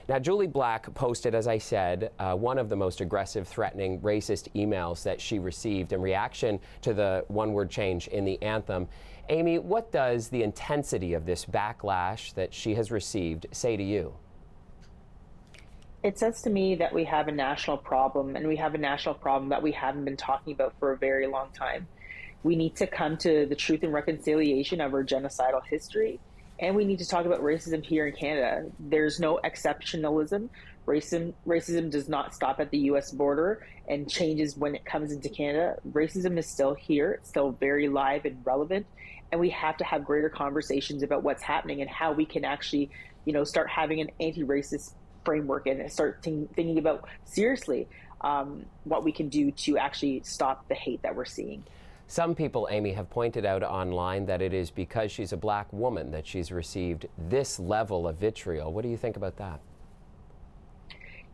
Now, Jully Black posted, as I said, one of the most aggressive, threatening, racist emails that she received in reaction to the one-word change in the anthem. Amy, what does the intensity of this backlash that she has received say to you? It says to me that we have a national problem, and we have a national problem that we haven't been talking about for a very long time. We need to come to the truth and reconciliation of our genocidal history, and we need to talk about racism here in Canada. There's no exceptionalism. Racism does not stop at the US border and changes when it comes into Canada. Racism is still here, it's still very live and relevant, and we have to have greater conversations about what's happening and how we can actually, start having an anti-racist framework and start thinking about seriously what we can do to actually stop the hate that we're seeing. Some people, Amy, have pointed out online that it is because she's a black woman that she's received this level of vitriol. What do you think about that?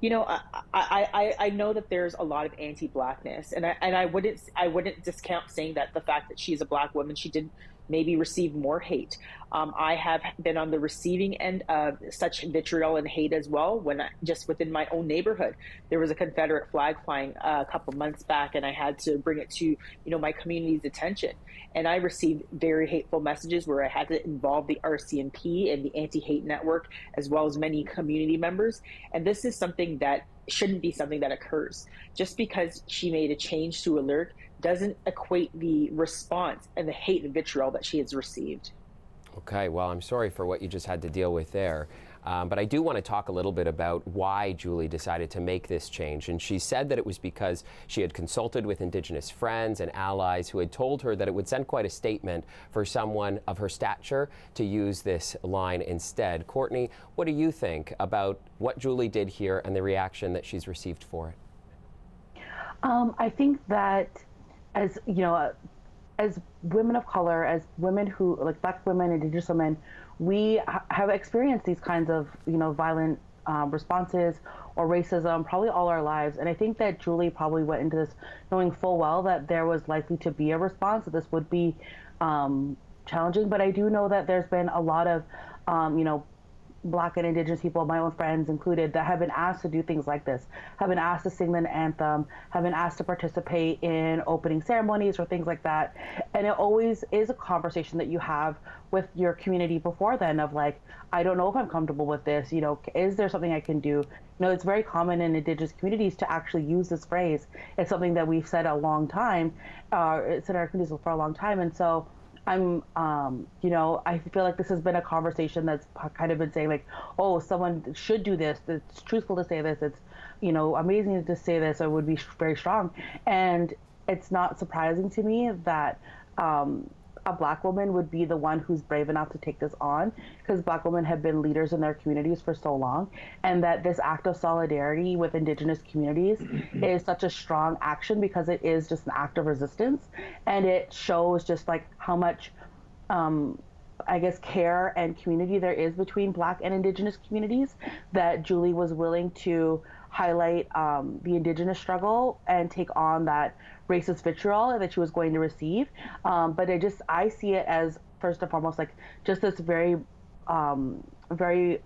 I know that there's a lot of anti-blackness, and I wouldn't discount saying that the fact that she's a black woman, she did maybe receive more hate. I have been on the receiving end of such vitriol and hate as well. Just within my own neighborhood, there was a Confederate flag flying a couple months back, and I had to bring it to my community's attention. And I received very hateful messages where I had to involve the RCMP and the anti-hate network, as well as many community members. And this is something that shouldn't be something that occurs. Just because she made a change to a lyric doesn't equate the response and the hate and vitriol that she has received. Okay, well, I'm sorry for what you just had to deal with there. But I do want to talk a little bit about why Jully decided to make this change. And she said that it was because she had consulted with Indigenous friends and allies who had told her that it would send quite a statement for someone of her stature to use this line instead. Courtney, what do you think about what Jully did here and the reaction that she's received for it? I think that as women of color, as women who, like Black women, Indigenous women, we have experienced these kinds of, violent responses or racism probably all our lives. And I think that Jully probably went into this knowing full well that there was likely to be a response, that this would be challenging. But I do know that there's been a lot of, Black and Indigenous people, my own friends included, that have been asked to do things like this, have been asked to sing the anthem, have been asked to participate in opening ceremonies or things like that. And it always is a conversation that you have with your community before then of like, I don't know if I'm comfortable with this, is there something I can do? It's very common in Indigenous communities to actually use this phrase. It's something that we've said a long time, it's in our communities for a long time. And so I feel like this has been a conversation that's kind of been saying like, oh, someone should do this. It's truthful to say this. It's, amazing to say this. Or would be very strong. And it's not surprising to me that a Black woman would be the one who's brave enough to take this on, because Black women have been leaders in their communities for so long, and that this act of solidarity with Indigenous communities is such a strong action because it is just an act of resistance, and it shows just like how much care and community there is between Black and Indigenous communities, that Jully was willing to highlight the Indigenous struggle and take on that racist vitriol that she was going to receive. But I see it as, first and foremost, like just this very like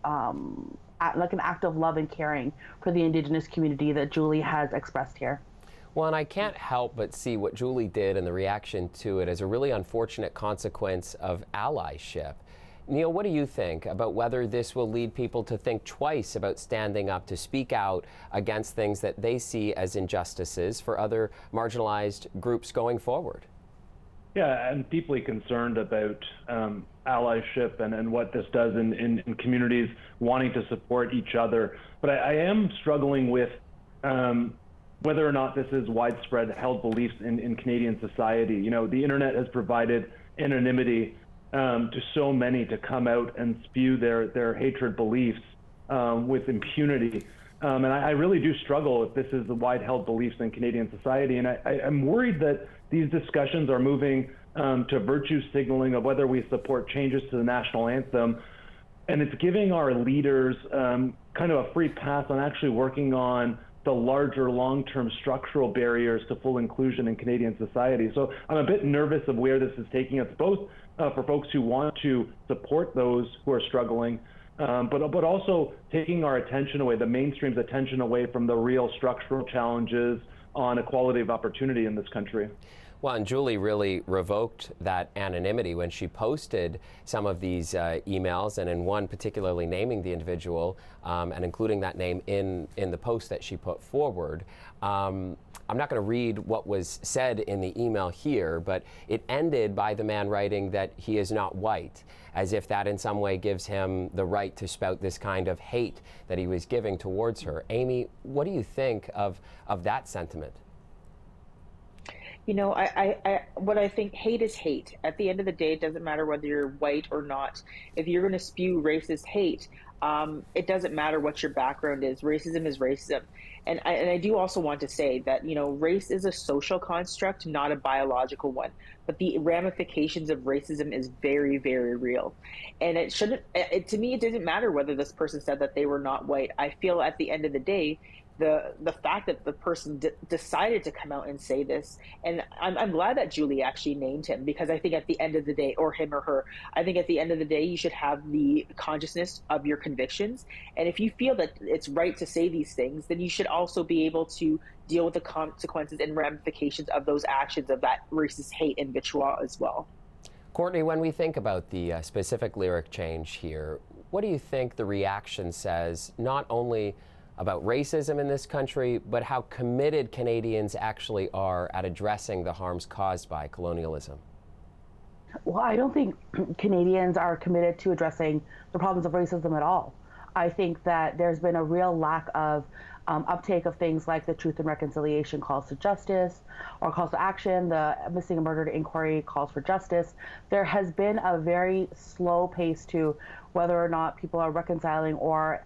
an act of love and caring for the Indigenous community that Jully has expressed here. Well, and I can't help but see what Jully did and the reaction to it as a really unfortunate consequence of allyship. Neil, what do you think about whether this will lead people to think twice about standing up to speak out against things that they see as injustices for other marginalized groups going forward? Yeah, I'm deeply concerned about allyship and what this does in communities wanting to support each other. But I am struggling with whether or not this is widespread held beliefs in Canadian society. The internet has provided anonymity to so many to come out and spew their hatred beliefs with impunity. And I really do struggle if this is the wide held beliefs in Canadian society. And I'm worried that these discussions are moving to virtue signaling of whether we support changes to the national anthem. And it's giving our leaders kind of a free pass on actually working on the larger long-term structural barriers to full inclusion in Canadian society. So I'm a bit nervous of where this is taking us, both for folks who want to support those who are struggling, but also taking our attention away, the mainstream's attention away from the real structural challenges on equality of opportunity in this country. Well, and Jully really revoked that anonymity when she posted some of these emails, and in one particularly naming the individual and including that name in the post that she put forward. I'm not going to read what was said in the email here, but it ended by the man writing that he is not white, as if that in some way gives him the right to spout this kind of hate that he was giving towards her. Amy, what do you think of that sentiment? You know, what I think, hate is hate. At the end of the day, it doesn't matter whether you're white or not. If you're going to spew racist hate, it doesn't matter what your background is. Racism is racism. And I do also want to say that, you know, race is a social construct, not a biological one. But the ramifications of racism is very, very real. And it shouldn't, to me, it didn't matter whether this person said that they were not white. I feel at the end of the day, the fact that the person decided to come out and say this, and I'm glad that Jully actually named him, because I think at the end of the day, or him or her, I think at the end of the day, you should have the consciousness of your convictions. And if you feel that it's right to say these things, then you should also be able to deal with the consequences and ramifications of those actions, of that racist hate and vitriol as well. Courtney, when we think about the specific lyric change here, what do you think the reaction says, not only about racism in this country, but how committed Canadians actually are at addressing the harms caused by colonialism? Well, I don't think Canadians are committed to addressing the problems of racism at all. I think that there's been a real lack of uptake of things like the Truth and Reconciliation calls to justice or calls to action, the Missing and Murdered inquiry calls for justice. There has been a very slow pace to whether or not people are reconciling or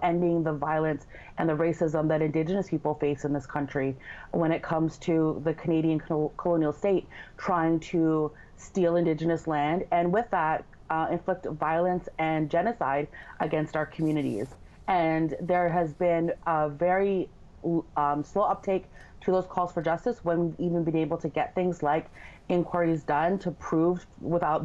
ending the violence and the racism that Indigenous people face in this country when it comes to the Canadian colonial state trying to steal Indigenous land, and with that inflict violence and genocide against our communities. And there has been a very slow uptake to those calls for justice when we've even been able to get things like inquiries done to prove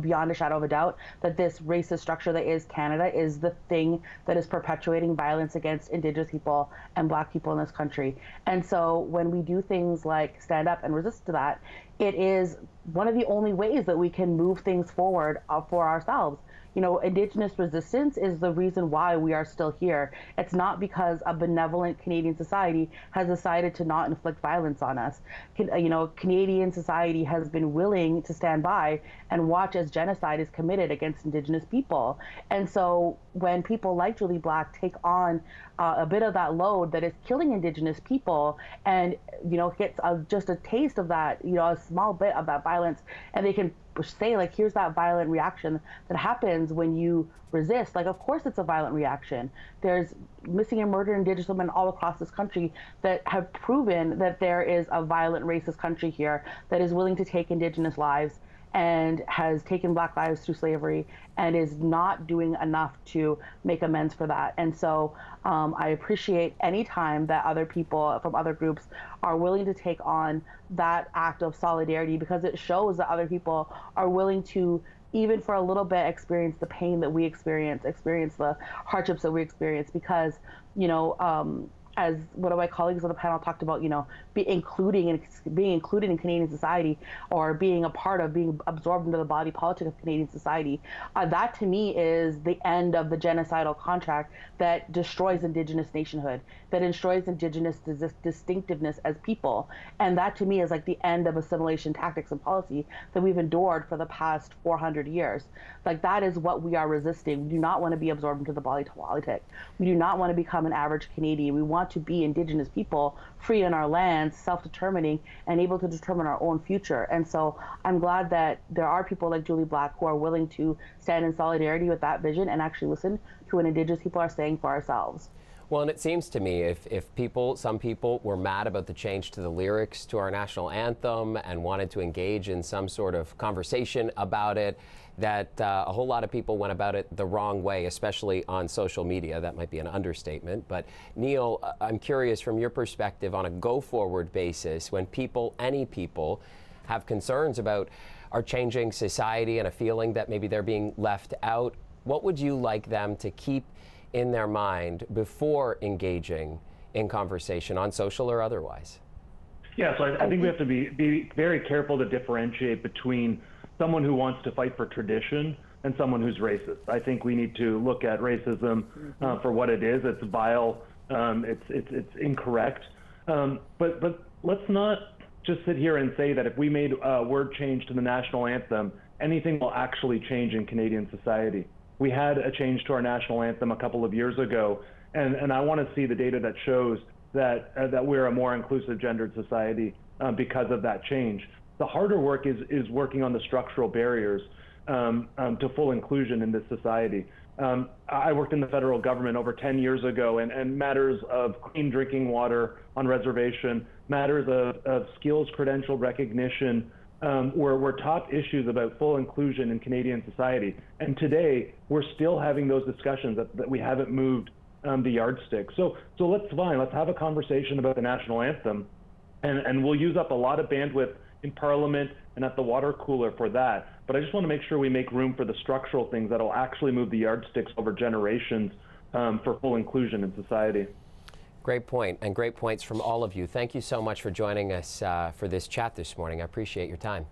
beyond a shadow of a doubt that this racist structure that is Canada is the thing that is perpetuating violence against Indigenous people and Black people in this country. And so when we do things like stand up and resist to that, it is one of the only ways that we can move things forward for ourselves. You know, Indigenous resistance is the reason why we are still here. It's not because a benevolent Canadian society has decided to not inflict violence on us. Canadian society has been willing to stand by and watch as genocide is committed against Indigenous people. And so when people like Jully Black take on a bit of that load that is killing Indigenous people and, gets just a taste of that, a small bit of that violence, and they can say, like, here's that violent reaction that happens when you resist. Like, of course it's a violent reaction. There's missing and murdered Indigenous women all across this country that have proven that there is a violent racist country here that is willing to take Indigenous lives and has taken Black lives through slavery and is not doing enough to make amends for that. And so I appreciate any time that other people from other groups are willing to take on that act of solidarity, because it shows that other people are willing to, even for a little bit, experience the pain that we experience the hardships that we experience, because, as one of my colleagues on the panel talked about, being included in Canadian society, or being a part of, being absorbed into the body politic of Canadian society. That to me is the end of the genocidal contract that destroys Indigenous nationhood, that destroys Indigenous distinctiveness as people. And that to me is like the end of assimilation tactics and policy that we've endured for the past 400 years. Like, that is what we are resisting. We do not want to be absorbed into the body politic. We do not want to become an average Canadian. We want to be Indigenous people, free in our lands, self-determining, and able to determine our own future. And so I'm glad that there are people like Jully Black who are willing to stand in solidarity with that vision and actually listen to what Indigenous people are saying for ourselves. Well, and it seems to me if some people were mad about the change to the lyrics to our national anthem and wanted to engage in some sort of conversation about it, that a whole lot of people went about it the wrong way, especially on social media. That might be an understatement. But Neil, I'm curious from your perspective on a go-forward basis, when any people, have concerns about our changing society and a feeling that maybe they're being left out, What would you like them to keep in their mind before engaging in conversation on social or otherwise? Yeah, so I think we have to be very careful to differentiate between someone who wants to fight for tradition and someone who's racist. I think we need to look at racism for what it is. It's vile. It's incorrect. But let's not just sit here and say that if we made a word change to the national anthem, anything will actually change in Canadian society. We had a change to our national anthem a couple of years ago, and I want to see the data that shows that we're a more inclusive, gendered society because of that change. The harder work is working on the structural barriers to full inclusion in this society. I worked in the federal government over 10 years ago, and matters of clean drinking water on reservation, matters of skills credential recognition were top issues about full inclusion in Canadian society. And today, we're still having those discussions that we haven't moved the yardstick. So let's have a conversation about the national anthem, and we'll use up a lot of bandwidth in Parliament and at the water cooler for that. But I just want to make sure we make room for the structural things that'll actually move the yardsticks over generations for full inclusion in society. Great point, and great points from all of you. Thank you so much for joining us for this chat this morning. I appreciate your time.